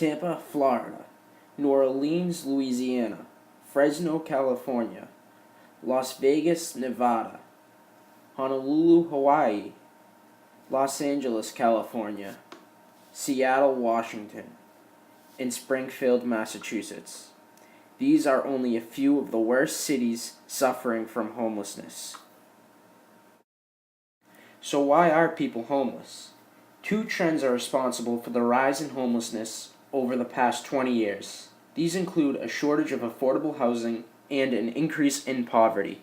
Tampa, Florida; New Orleans, Louisiana; Fresno, California; Las Vegas, Nevada; Honolulu, Hawaii; Los Angeles, California; Seattle, Washington; and Springfield, Massachusetts. These are only a few of the worst cities suffering from homelessness. So why are people homeless? Two trends are responsible for the rise in homelessness over the past 20 years. These include a shortage of affordable housing and an increase in poverty.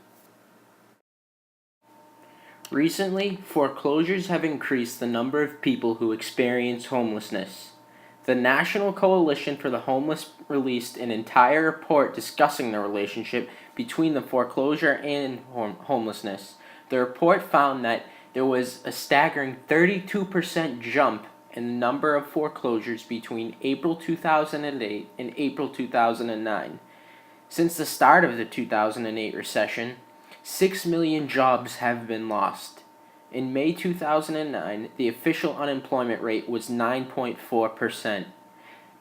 Recently, foreclosures have increased the number of people who experience homelessness. The National Coalition for the Homeless released an entire report discussing the relationship between the foreclosure and homelessness. The report found that there was a staggering 32% jump in the number of foreclosures between April 2008 and April 2009. Since the start of the 2008 recession, 6 million jobs have been lost. In May 2009, the official unemployment rate was 9.4%.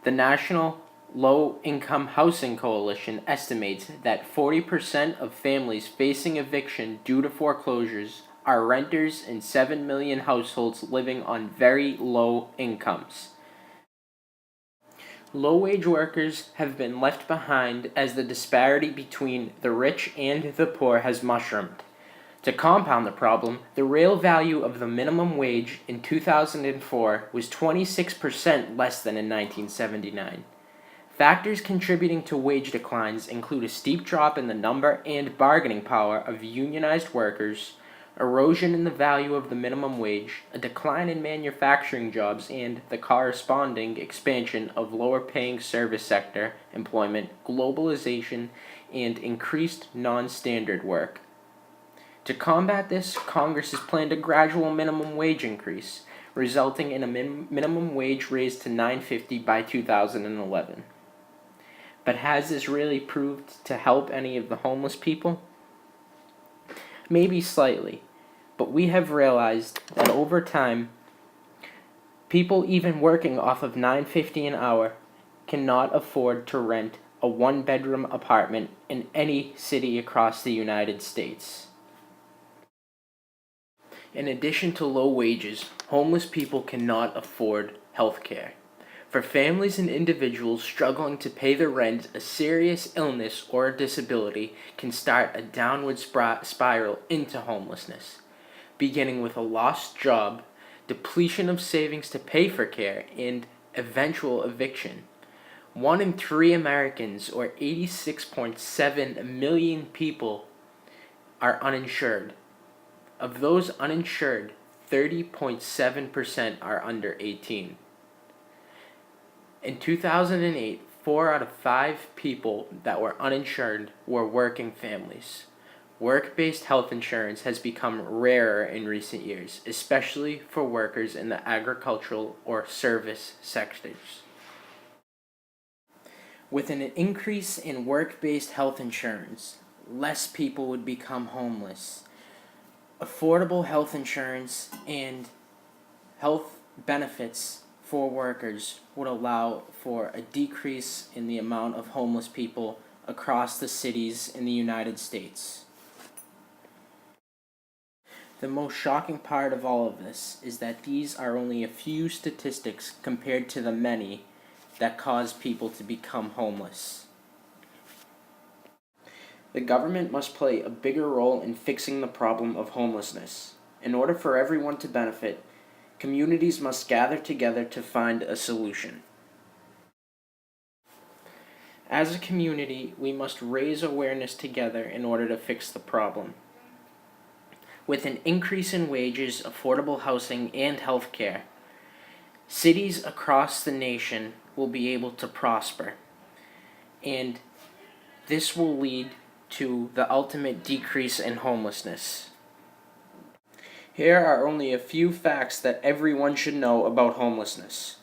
The National Low Income Housing Coalition estimates that 40% of families facing eviction due to foreclosures are renters and 7 million households living on very low incomes. Low-wage workers have been left behind as the disparity between the rich and the poor has mushroomed. To compound the problem, the real value of the minimum wage in 2004 was 26% less than in 1979. Factors contributing to wage declines include a steep drop in the number and bargaining power of unionized workers, erosion in the value of the minimum wage, a decline in manufacturing jobs, and the corresponding expansion of lower-paying service sector employment, globalization, and increased non-standard work. To combat this, Congress has planned a gradual minimum wage increase, resulting in a minimum wage raised to $9.50 by 2011. But has this really proved to help any of the homeless people? Maybe slightly, but we have realized that over time, people even working off of $9.50 an hour cannot afford to rent a one-bedroom apartment in any city across the United States. In addition to low wages, homeless people cannot afford health care. For families and individuals struggling to pay their rent, a serious illness or a disability can start a downward spiral into homelessness, beginning with a lost job, depletion of savings to pay for care, and eventual eviction. 1 in 3 Americans, or 86.7 million people, are uninsured. Of those uninsured, 30.7% are under 18. In 2008, 4 out of 5 people that were uninsured were working families. Work-based health insurance has become rarer in recent years, especially for workers in the agricultural or service sectors. With an increase in work-based health insurance, less people would become homeless. Affordable health insurance and health benefits for workers would allow for a decrease in the amount of homeless people across the cities in the United States. The most shocking part of all of this is that these are only a few statistics compared to the many that cause people to become homeless. The government must play a bigger role in fixing the problem of homelessness. In order for everyone to benefit, communities must gather together to find a solution. As a community, we must raise awareness together in order to fix the problem. With an increase in wages, affordable housing, and health care, cities across the nation will be able to prosper, and this will lead to the ultimate decrease in homelessness. Here are only a few facts that everyone should know about homelessness.